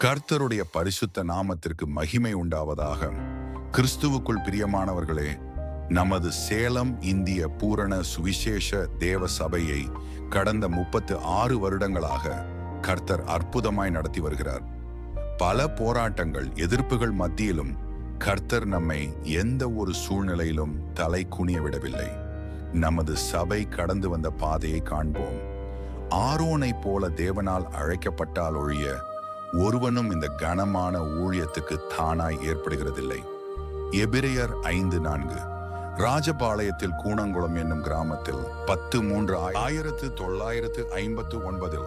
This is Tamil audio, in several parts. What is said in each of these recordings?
கர்த்தருடைய பரிசுத்த நாமத்திற்கு மகிமை உண்டாவதாக. கிறிஸ்துவுக்குள் பிரியமானவர்களே, நமது சேலம் இந்திய பூரண சுவிசேஷ தேவ சபையை கடந்த 36 வருடங்களாக கர்த்தர் அற்புதமாய் நடத்தி வருகிறார். பல போராட்டங்கள், எதிர்ப்புகள் மத்தியிலும் கர்த்தர் நம்மை எந்த ஒரு சூழ்நிலையிலும் தலை குனிய விடவில்லை. நமது சபை கடந்து வந்த பாதையை காண்போம். ஆரோனை போல தேவனால் அழைக்கப்பட்டால் ஒழிய ஒருவனும் இந்த கனமான ஊழியத்துக்கு தானாய் ஏற்படுகிறதில்லை. எபிரேயர் 5:4. ராஜபாளையத்தில் கூணங்குளம் என்னும் கிராமத்தில் 10/3/1959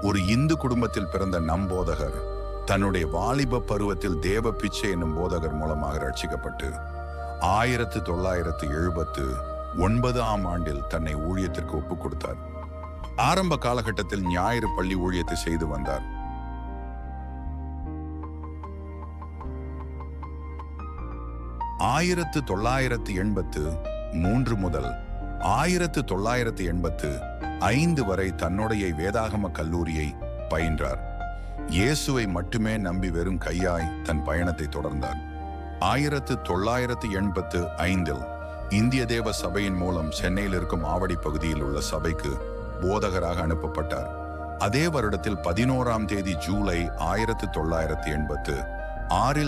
ஒரு இந்து குடும்பத்தில் பிறந்த நம்போதகர் தன்னுடைய வாலிப பருவத்தில் தேவ பிச்சை என்னும் போதகர் மூலமாக ரட்சிக்கப்பட்டு 1979 தன்னை ஊழியத்திற்கு ஒப்புக் கொடுத்தார். ஆரம்ப காலகட்டத்தில் ஞாயிறு பள்ளி ஊழியத்தை செய்து வந்தார். 1983 முதல் 1985 வரை தன்னுடைய வேதாகம கல்லூரியை பயின்றார். இயேசுவை மட்டுமே நம்பி வெறும் கையாய் தன் பயணத்தை தொடர்ந்தார். 1985 இந்திய தேவ சபையின் மூலம் சென்னையில் இருக்கும் ஆவடி பகுதியில் உள்ள சபைக்கு போதகராக அனுப்பப்பட்டார். அதே வருடத்தில் 11ஆம் தேதி ஜூலை 1986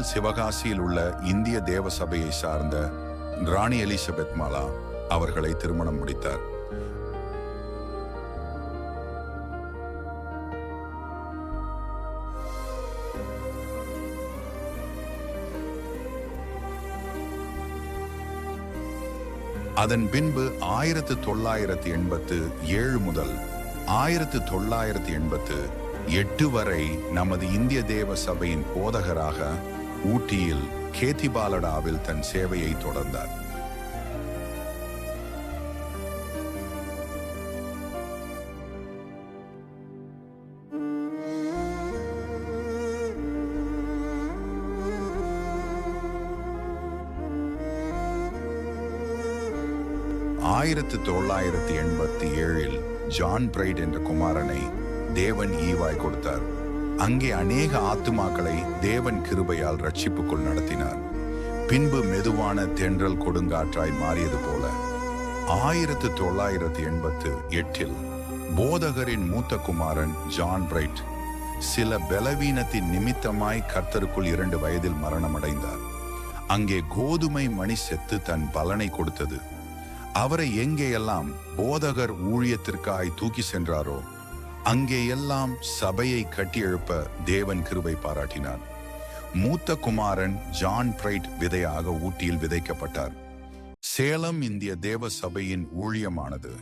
சிவகாசியில் உள்ள இந்திய தேவ சபையை சார்ந்த ராணி எலிசபெத் மாலா அவர்களை திருமணம் முடித்தார். அதன் பின்பு 1987 முதல் 1988 வரை நமது இந்திய தேவ சபையின் போதகராக ஊட்டியில் கேத்திபாலடாவில் தன் சேவையை தொடர்ந்தார். ஆயிரத்து 1987 ஜான் பிரைட் என்ற குமாரனை தேவன் ஈவாய் கொடுத்தார். அங்கே அநேக ஆத்துமாக்களை தேவன் கிருபையால் ரட்சிப்புக்குள் நடத்தினார். பின்பு மெதுவான தென்றல் கொடுங்காற்றாய் மாறியது போல 1988 போதகரின் மூத்த குமாரன் ஜான் பிரைட் சில பலவீனத்தின் நிமித்தமாய் கர்த்தருக்குள் 2 வயதில் மரணமடைந்தார். அங்கே கோதுமை மணி செத்து தன் பலனை கொடுத்தது. அவரை எங்கேயெல்லாம் போதகர் ஊழியத்திற்காய் தூக்கி சென்றாரோ அங்கேயெல்லாம் சபையை கட்டியெழுப்ப தேவன் கிருபை பாராட்டினார். மூத்த குமாரன் ஜான் பிரைட் விதையாக ஊட்டியில் விதைக்கப்பட்டார். சேலம் இந்திய தேவ சபையின் ஊழியமானது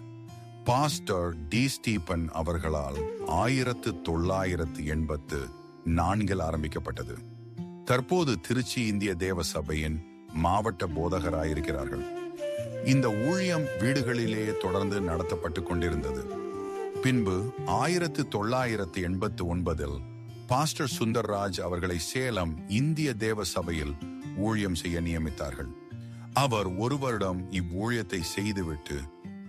பாஸ்டர் டி ஸ்டீபன் அவர்களால் 1984 ஆரம்பிக்கப்பட்டது. தற்போது திருச்சி இந்திய தேவ சபையின் மாவட்ட போதகராயிருக்கிறார்கள். இந்த ஊழியம் வீடுகளிலேயே தொடர்ந்து நடத்தப்பட்டு கொண்டிருந்தது. பின்பு 1989 பாஸ்டர் சுந்தர்ராஜ் அவர்களை சேலம் இந்திய தேவ சபையில் ஊழியம் செய்ய நியமித்தார்கள். அவர் 1 வருடம் இவ்வூழியத்தை செய்துவிட்டு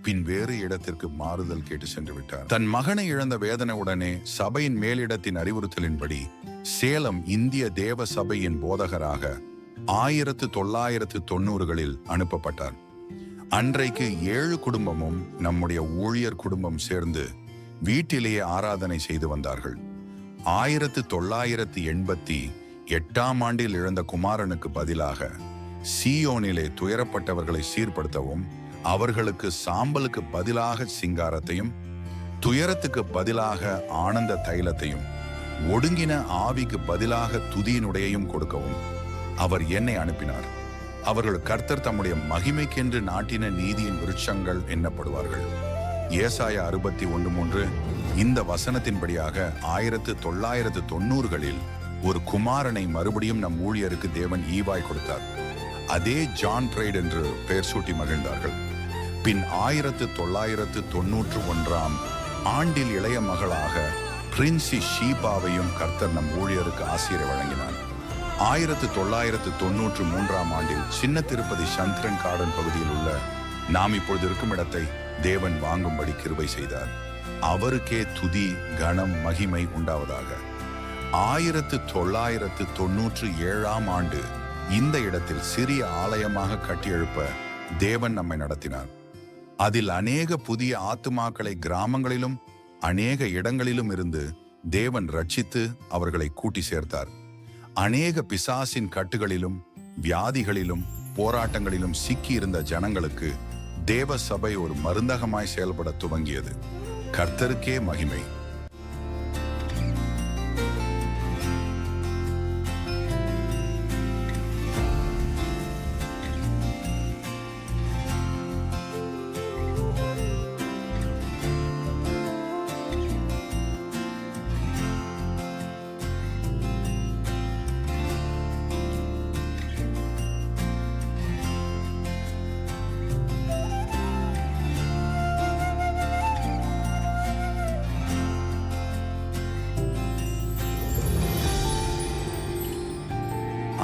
பின் வேறு இடத்திற்கு மாறுதல் கேட்டு சென்று விட்டார். தன் மகனை இழந்த வேதனையுடனே சபையின் மேலிடத்தின் அறிவுறுத்தலின்படி சேலம் இந்திய தேவ சபையின் போதகராக 1990களில் அனுப்பப்பட்டார். அன்றைக்கு 7 குடும்பமும் நம்முடைய ஊழியர் குடும்பம் சேர்ந்து வீட்டிலேயே ஆராதனை செய்து வந்தார்கள். 1988 இழந்த குமாரனுக்கு பதிலாக சீயோனிலே துயரப்பட்டவர்களை சீர்படுத்தவும், அவர்களுக்கு சாம்பலுக்கு பதிலாக சிங்காரத்தையும், துயரத்துக்கு பதிலாக ஆனந்த தைலத்தையும், ஒடுங்கின ஆவிக்கு பதிலாக துதியினுடையையும் கொடுக்கவும் அவர் என்னை அனுப்பினார். அவர்கள் கர்த்தர் தம்முடைய மகிமைக்கென்று நாட்டின நீதியின் விருட்சங்கள் எண்ணப்படுவார்கள். ஏசாயா 61:3 இந்த வசனத்தின்படியாக 1990களில் ஒரு குமாரனை மறுபடியும் நம் ஊழியருக்கு தேவன் ஈவாய் கொடுத்தார். அதே ஜான் பிரைட் என்று பெயர் சூட்டி மகிழ்ந்தார்கள். பின் 1991 ஆண்டில் இளைய மகளாக பிரின்சி ஷீபாவையும் கர்த்தர் நம் ஊழியருக்கு ஆசீரை வழங்கினார். 1993 சின்ன திருப்பதி சந்திரன் கார்டன் பகுதியில் உள்ள நாம் இப்பொழுது இருக்கும் இடத்தை தேவன் வாங்கும்படி கிருபை செய்தார். அவருக்கே துதி, கனம், மகிமை உண்டாவதாக. 1997 ஆண்டு இந்த இடத்தில் சிறிய ஆலயமாக கட்டியெழுப்ப தேவன் நம்மை நடத்தினார். அதில் அநேக புதிய ஆத்துமாக்களை கிராமங்களிலும் அநேக இடங்களிலும் இருந்து தேவன் ரட்சித்து அவர்களை கூட்டி சேர்த்தார். அநேக பிசாசின் கட்டுகளிலும் வியாதிகளிலும் போராட்டங்களிலும் சிக்கியிருந்த ஜனங்களுக்கு தேவ சபை ஒரு மருந்தகமாய் செயல்பட துவங்கியது. கர்த்தருக்கே மகிமை.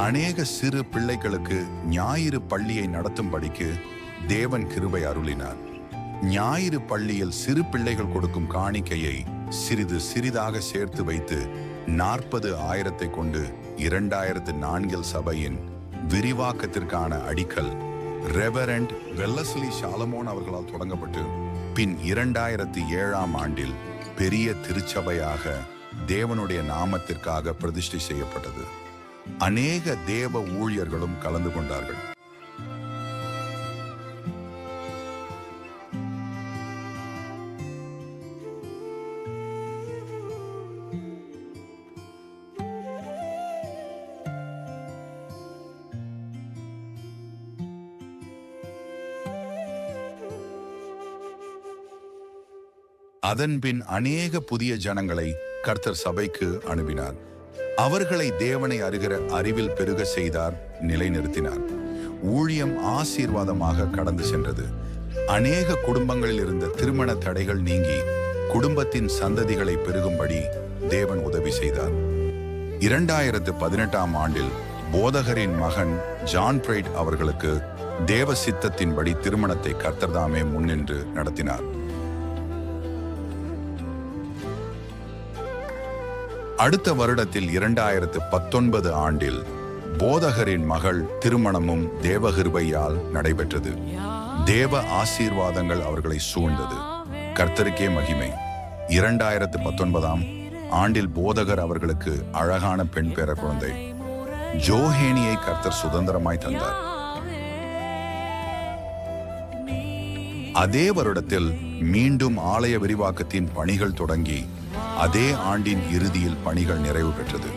அநேக சிறு பிள்ளைகளுக்கு ஞாயிறு பள்ளியை நடத்தும்படிக்கு தேவன் கிருபை அருளினார். ஞாயிறு பள்ளியில் சிறு பிள்ளைகள் கொடுக்கும் காணிக்கையை சிறிது சிறிதாக சேர்த்து வைத்து 40,000 கொண்டு 2004 சபையின் விரிவாக்கத்திற்கான அடிக்கல் ரெவரண்ட் வெல்லஸ்லி சாலமோன் அவர்களால் தொடங்கப்பட்டு பின் 2007 ஆண்டில் பெரிய திருச்சபையாக தேவனுடைய நாமத்திற்காக பிரதிஷ்டை செய்யப்பட்டது. அநேக தேவ ஊழியர்களும் கலந்து கொண்டார்கள். அதன்பின் அநேக புதிய ஜனங்களை கர்த்தர் சபைக்கு அனுப்பினார். அவர்களை தேவனை அறிகிற அறிவில் பெருக செய்தார், நிலைநிறுத்தினார். ஊழியம் ஆசீர்வாதமாக கடந்து சென்றது. அநேக குடும்பங்களில் இருந்த திருமண தடைகள் நீங்கி குடும்பத்தின் சந்ததிகளை பெருகும்படி தேவன் உதவி செய்தார். 2018 ஆண்டில் போதகரின் மகன் ஜான் பிரைட் அவர்களுக்கு தேவ சித்தத்தின்படி திருமணத்தை கர்த்தர்தாமே முன்னின்று நடத்தினார். அடுத்த வருடத்தில் 2019 ஆண்டில் போதகரின் மகள் திருமணமும் தேவகிருபையால் நடைபெற்றது. தேவ ஆசீர்வாதங்கள் அவர்களை சூழ்ந்தது. கர்த்தருக்கே மகிமை. 2019 ஆண்டில் போதகர் அவர்களுக்கு அழகான பெண் பேர குழந்தை ஜோஹேனியை கர்த்தர் சுதந்திரமாய் தந்தார். அதே வருடத்தில் மீண்டும் ஆலய விரிவாக்கத்தின் பணிகள் தொடங்கி அதே ஆண்டின் இறுதியில் பணிகள் நிறைவு பெற்றது.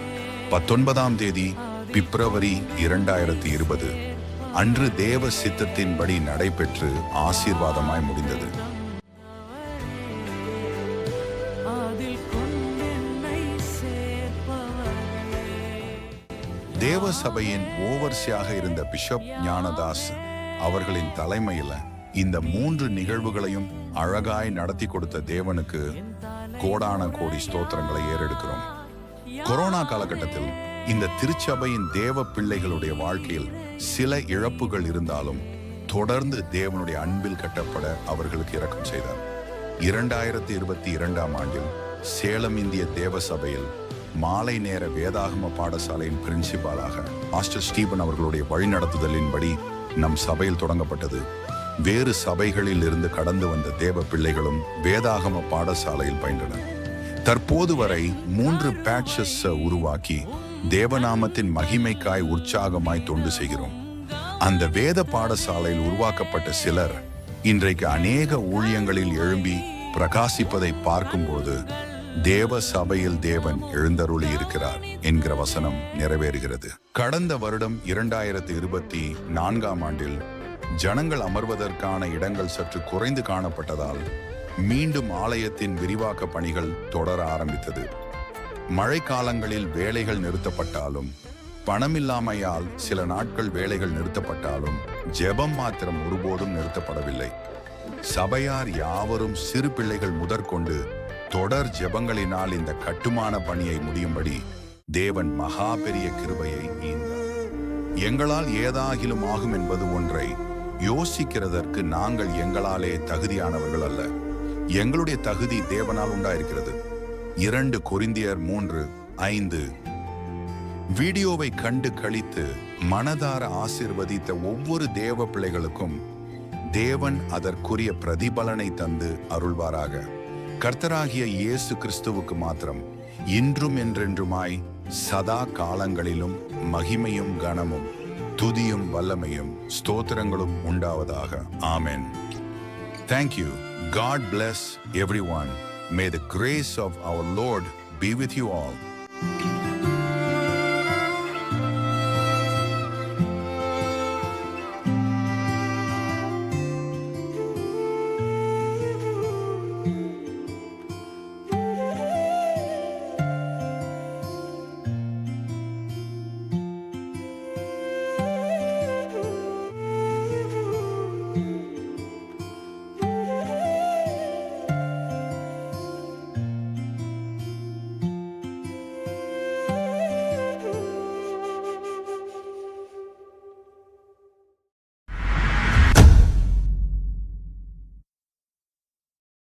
19ஆம் தேதி பிப்ரவரி 2020 அன்று தேவ சித்தத்தின்படி நடைபெற்று ஆசீர்வாதமாய் முடிந்தது. தேவ சபையின் ஓவர்சியாக இருந்த பிஷப் ஞானதாஸ் அவர்களின் தலைமையில் இந்த 3 நிகழ்வுகளையும் அழகாய் நடத்தி கொடுத்த தேவனுக்கு கோடான கோடி ஸ்தோத்திரங்களை ஏறெடுக்கிறோம். கொரோனா காலகட்டத்தில் இந்த திருச்சபையின் தேவ பிள்ளைகளுடைய வாழ்க்கையில் சில இழப்புகள் இருந்தாலும் தொடர்ந்து தேவனுடைய அன்பில் கட்டப்பட அவர்களுக்கு இரக்கம் செய்தார். 2022 ஆண்டில் சேலம் இந்திய தேவ சபையில் மாலை நேர வேதாகம பாடசாலையின் பிரின்சிபாலாக மாஸ்டர் ஸ்டீபன் அவர்களுடைய வழிநடத்துதலின்படி நம் சபையில் தொடங்கப்பட்டது. வேறு சபைகளில் இருந்து கடந்து வந்த தேவ பிள்ளைகளும் வேதாகம பாடசாலையில் பயின்றனர். தற்போது வரை 3 பேட்சஸ் உருவாக்கி தேவநாமத்தின் மகிமைக்காய் உற்சாகமாய் தொண்டு செய்கிறோம். அந்த வேத பாடசாலையில் உருவாக்கப்பட்ட சிலர் இன்றைக்கு அநேக ஊழியங்களில் எழும்பி பிரகாசிப்பதை பார்க்கும்போது தேவ சபையில் தேவன் எழுந்தருளி இருக்கிறார் என்கிற வசனம் நிறைவேறுகிறது. கடந்த வருடம் 2024 ஆண்டில் ஜனங்கள் அமர்வதற்கான இடங்கள் சற்று குறைந்து காணப்பட்டதால் மீண்டும் ஆலயத்தின் விரிவாக்க பணிகள் தொடர ஆரம்பித்தது. மழைக்காலங்களில் வேலைகள் நிறுத்தப்பட்டாலும், பணமில்லாமையால் சில நாட்கள் வேலைகள் நிறுத்தப்பட்டாலும் ஜெபம் மாத்திரம் ஒருபோதும் நிறுத்தப்படவில்லை. சபையார் யாவரும் சிறு பிள்ளைகள் முதற்கொண்டு தொடர் ஜெபங்களினால் இந்த கட்டுமான பணியை முடியும்படி தேவன் மகா பெரிய கிருபையை ஈந்தார். எங்களால் ஏதாகிலும் ஆகும் என்பது ஒன்றை யோசிக்கிறதற்கு நாங்கள் எங்களாலே தகுதியானவர்கள் அல்ல. எங்களுடைய தகுதி தேவனால் உண்டாயிருக்கிறது. 2 கொரிந்தியர் 3 5. வீடியோவை கண்டு களித்து மனதார ஆசீர்வதித்த ஒவ்வொரு தேவ பிள்ளைகளுக்கும் தேவன் அதற்குரிய பிரதிபலனை தந்து அருள்வாராக. கர்த்தராகிய இயேசு கிறிஸ்துவுக்கு மாத்திரம் இன்றும் என்றென்றுமாய் சதா காலங்களிலும் மகிமையும் கனமும் துதியும் வல்லமையும் ஸ்தோத்திரங்களும் உண்டாவதாக. ஆமென். Thank you. God bless everyone. May the grace of our Lord be with you all.